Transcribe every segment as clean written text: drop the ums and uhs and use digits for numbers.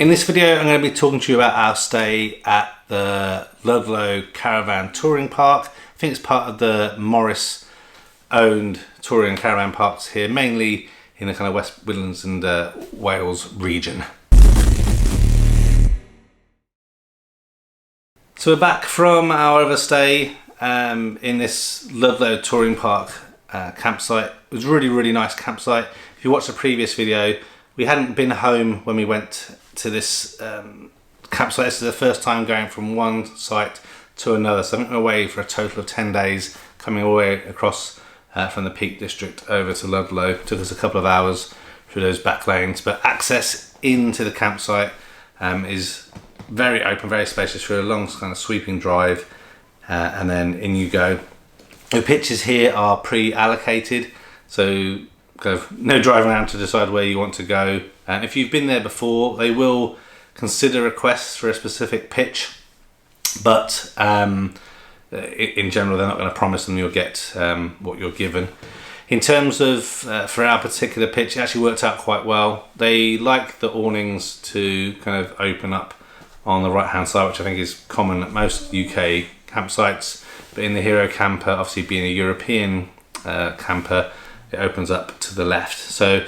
In this video, I'm going to be talking to you about our stay at the Ludlow Caravan Touring Park. I think it's part of the Morris owned touring caravan parks here, mainly in the kind of West Midlands and Wales region. So we're back from our other stay in this Ludlow Touring Park campsite. It was a really nice campsite. If you watched the previous video, we hadn't been home when we went to this campsite. This is the first time going from one site to another. So I went away for a total of 10 days, coming all the way across from the Peak District over to Ludlow. It took us a couple of hours through those back lanes, but access into the campsite is very open, very spacious, through a long kind of sweeping drive, and then in you go. The pitches here are pre-allocated, so kind of no driving around to decide where you want to go. And if you've been there before, they will consider requests for a specific pitch, but in general they're not going to promise them you'll get what you're given. In terms of for our particular pitch, it actually worked out quite well. They like the awnings to kind of open up on the right hand side, which I think is common at most UK campsites, but in the Hero Camper, obviously being a European camper, it opens up to the left. So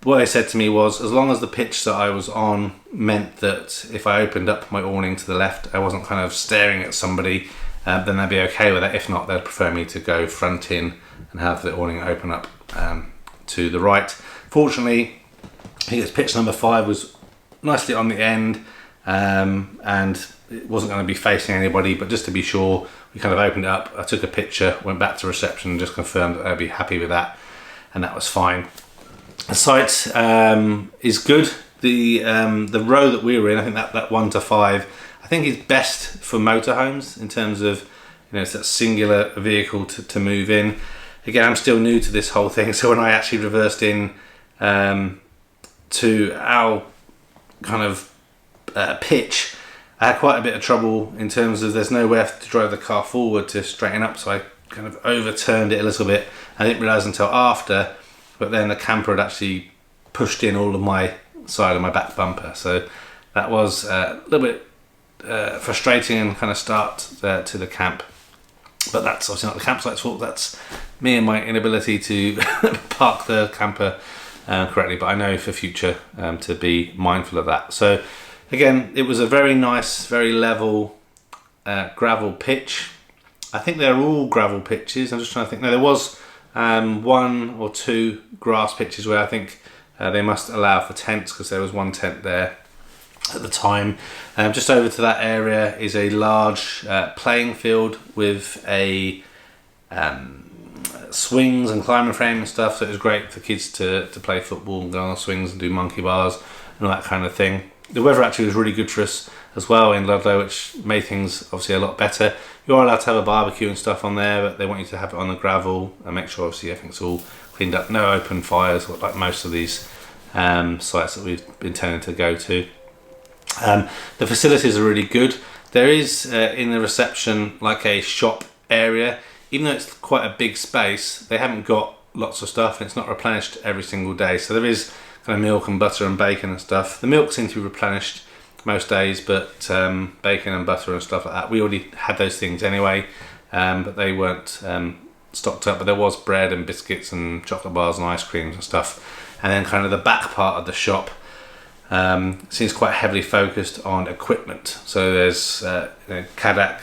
what they said to me was, as long as the pitch that I was on meant that if I opened up my awning to the left, I wasn't kind of staring at somebody, then they'd be okay with that. If not, they'd prefer me to go front in and have the awning open up to the right. Fortunately, I think it's pitch number 5 was nicely on the end, and it wasn't going to be facing anybody, but just to be sure, we kind of opened it up. I took a picture, went back to reception and just confirmed that I'd be happy with that, and that was fine. The site is good. The row that we were in, I think that 1 to 5, I think is best for motorhomes in terms of, you know, it's that singular vehicle to move in. Again, I'm still new to this whole thing, so when I actually reversed in to our kind of pitch, I had quite a bit of trouble in terms of there's nowhere to drive the car forward to straighten up, so I kind of overturned it a little bit. I didn't realise until after, but then the camper had actually pushed in all of my side of my back bumper, so that was a little bit frustrating and kind of start to the camp. But that's obviously not the campsite's fault, that's me and my inability to park the camper correctly, but I know for future to be mindful of that. So again, it was a very nice, very level gravel pitch. I think they're all gravel pitches. I'm just trying to think. No, there was 1 or 2 grass pitches where I think they must allow for tents, because there was one tent there at the time. Just over to that area is a large playing field with a swings and climbing frame and stuff, so it was great for kids to play football and go on the swings and do monkey bars and all that kind of thing. The weather actually was really good for us as well in Ludlow, which made things obviously a lot better. You are allowed to have a barbecue and stuff on there, but they want you to have it on the gravel and make sure obviously everything's all cleaned up. No open fires like most of these sites that we've been tending to go to. The facilities are really good. There is in the reception like a shop area. Even though it's quite a big space, they haven't got lots of stuff and it's not replenished every single day. So there is kind of milk and butter and bacon and stuff. The milk seems to be replenished most days, but bacon and butter and stuff like that, we already had those things anyway, but they weren't stocked up. But there was bread and biscuits and chocolate bars and ice creams and stuff. And then kind of the back part of the shop seems quite heavily focused on equipment. So there's Kadak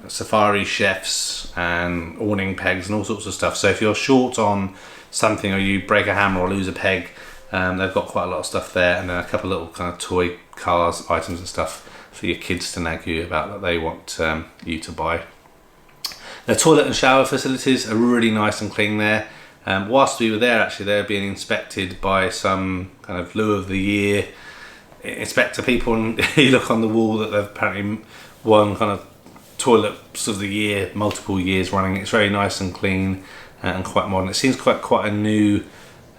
safari chefs and awning pegs and all sorts of stuff. So if you're short on something or you break a hammer or lose a peg, they've got quite a lot of stuff there, and then a couple of little kind of toy cars, items and stuff for your kids to nag you about that they want you to buy. The toilet and shower facilities are really nice and clean there. Whilst we were there, actually, they were being inspected by some kind of Loo of the Year inspector people, and you look on the wall that they've apparently won kind of toilets of the year multiple years running. It's very nice and clean and quite modern. It seems quite a new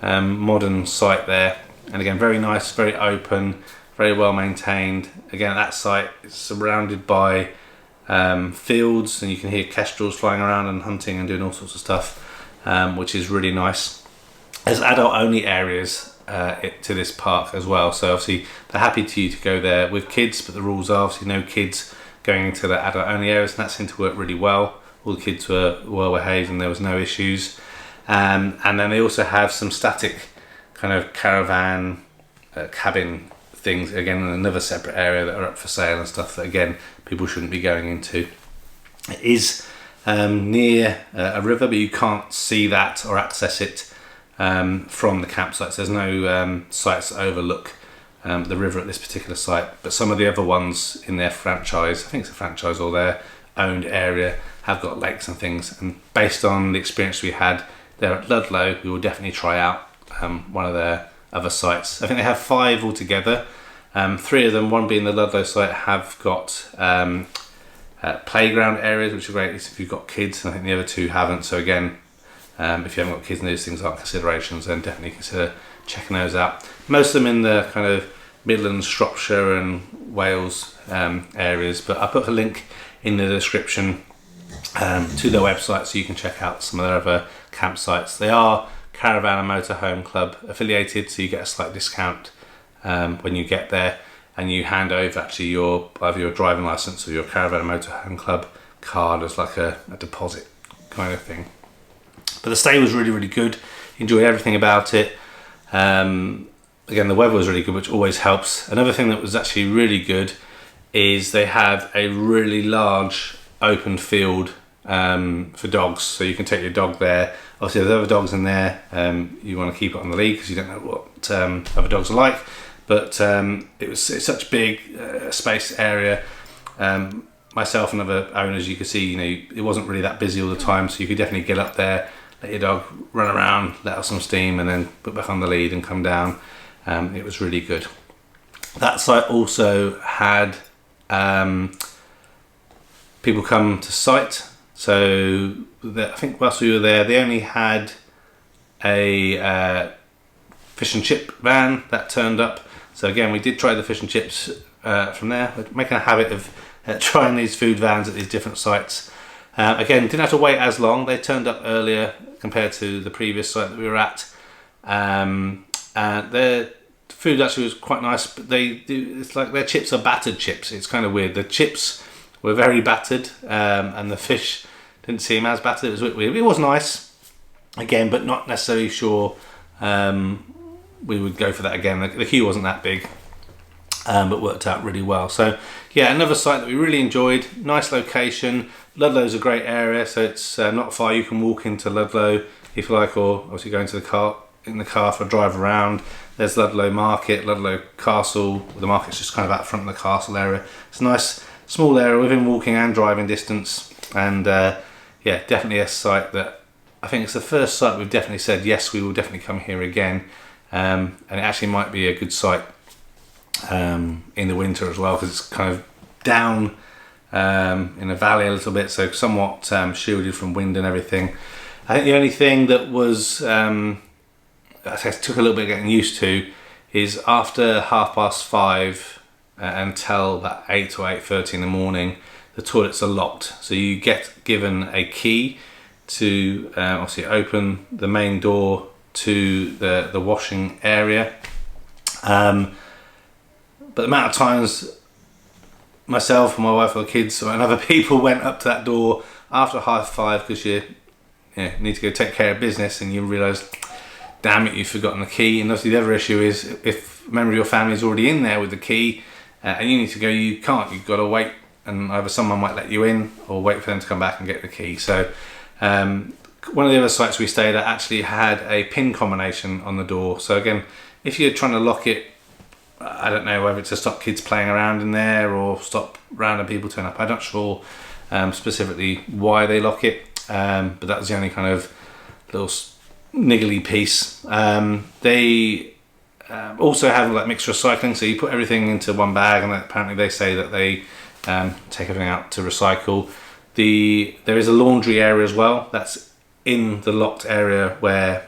modern site there, and again very nice, very open, very well maintained. Again, that site is surrounded by fields, and you can hear kestrels flying around and hunting and doing all sorts of stuff, which is really nice. There's adult only areas to this park as well. So obviously they're happy to you to go there with kids, but the rules are obviously no kids going into the adult only areas, and that seemed to work really well. All the kids were well behaved and there was no issues. And then they also have some static kind of caravan cabin things, again in another separate area, that are up for sale and stuff that again people shouldn't be going into. It is near a river, but you can't see that or access it from the campsites. There's no sites that overlook the river at this particular site, but some of the other ones in their franchise, I think it's a franchise or their owned area, have got lakes and things. And based on the experience we had there at Ludlow, we will definitely try out one of their other sites. I think they have 5 altogether. 3 of them, one being the Ludlow site, have got playground areas, which are great if you've got kids, and I think the other 2 haven't. So again, if you haven't got kids and those things aren't considerations, then definitely consider checking those out. Most of them in the kind of Midlands, Shropshire and Wales areas, but I'll put a link in the description to their website so you can check out some of their other campsites. They are Caravan and Motorhome Club affiliated, so you get a slight discount when you get there, and you hand over actually either your driving license or your Caravan and Motorhome Club card as like a deposit kind of thing. But the stay was really, really good. Enjoyed everything about it. Again, the weather was really good, which always helps. Another thing that was actually really good is they have a really large open field for dogs, so you can take your dog there. Obviously there's other dogs in there, you want to keep it on the lead because you don't know what other dogs are like, but it's such a big space area. Myself and other owners, you could see, it wasn't really that busy all the time, so you could definitely get up there, let your dog run around, let off some steam, and then put back on the lead and come down. It was really good. That site also had people come to site. So I think whilst we were there, they only had a fish and chip van that turned up. So again, we did try the fish and chips from there. We're making a habit of trying these food vans at these different sites. Again, didn't have to wait as long. They turned up earlier compared to the previous site that we were at. And their food actually was quite nice, but it's like their chips are battered chips. It's kind of weird. The chips were very battered, and the fish didn't seem as battered. It was a bit weird. It was nice, again, but not necessarily sure we would go for that again. The queue wasn't that big, but worked out really well. So yeah, another site that we really enjoyed. Nice location. Ludlow's a great area, so it's not far. You can walk into Ludlow if you like, or obviously go into in the car for a drive around. There's Ludlow Market, Ludlow Castle. The market's just kind of out front of the castle area. It's a nice small area within walking and driving distance, and yeah, definitely a site that I think it's the first site we've definitely said yes, we will definitely come here again, and it actually might be a good site in the winter as well, because it's kind of down in a valley a little bit, so somewhat shielded from wind and everything. I think the only thing that was I took a little bit getting used to is after 5:30 until about 8 or 8:30 in the morning, the toilets are locked. So you get given a key to obviously open the main door to the washing area. But the amount of times myself and my wife or the kids and other people went up to that door after 5:30 because you need to go take care of business, and you realise, damn it, you've forgotten the key. And obviously the other issue is if a member of your family is already in there with the key and you need to go, you can't. You've got to wait, and either someone might let you in or wait for them to come back and get the key. So one of the other sites we stayed at actually had a pin combination on the door. So again, if you're trying to lock it, I don't know whether it's to stop kids playing around in there or stop random people turn up. I'm not sure specifically why they lock it, but that was the only kind of little niggly piece. They also have like mixed recycling, so you put everything into one bag, and apparently they say that they take everything out to recycle. There is a laundry area as well that's in the locked area where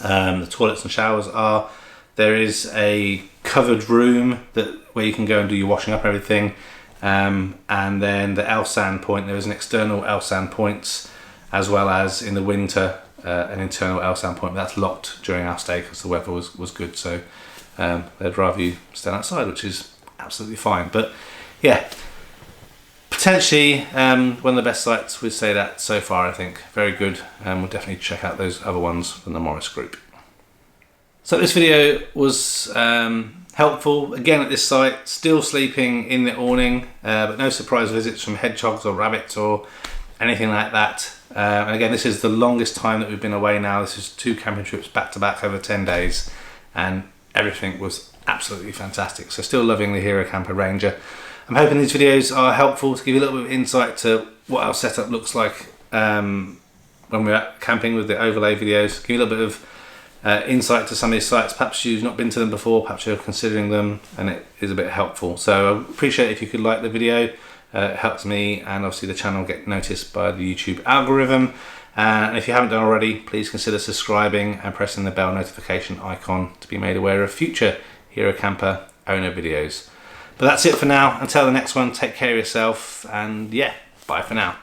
the toilets and showers are. There is a covered room where you can go and do your washing up and everything, and then the Elsan point, there is an external Elsan points, as well as in the winter an internal L sound point, but that's locked during our stay because the weather was good. So they'd rather you stand outside, which is absolutely fine. But yeah, potentially one of the best sites, we'd say that so far. I think very good, and we'll definitely check out those other ones from the Morris Group. So this video was helpful. Again, at this site, still sleeping in the awning, but no surprise visits from hedgehogs or rabbits or anything like that. And again, this is the longest time that we've been away now. This is 2 camping trips back to back over 10 days, and everything was absolutely fantastic. So still loving the Hero Camper Ranger. I'm hoping these videos are helpful to give you a little bit of insight to what our setup looks like when we're out camping with the overlay videos. Give you a little bit of insight to some of these sites. Perhaps you've not been to them before, perhaps you're considering them, and it is a bit helpful. So I appreciate if you could like the video. It helps me and obviously the channel get noticed by the YouTube algorithm. And if you haven't done already, please consider subscribing and pressing the bell notification icon to be made aware of future Hero Camper owner videos. But that's it for now. Until the next one, take care of yourself, and yeah, bye for now.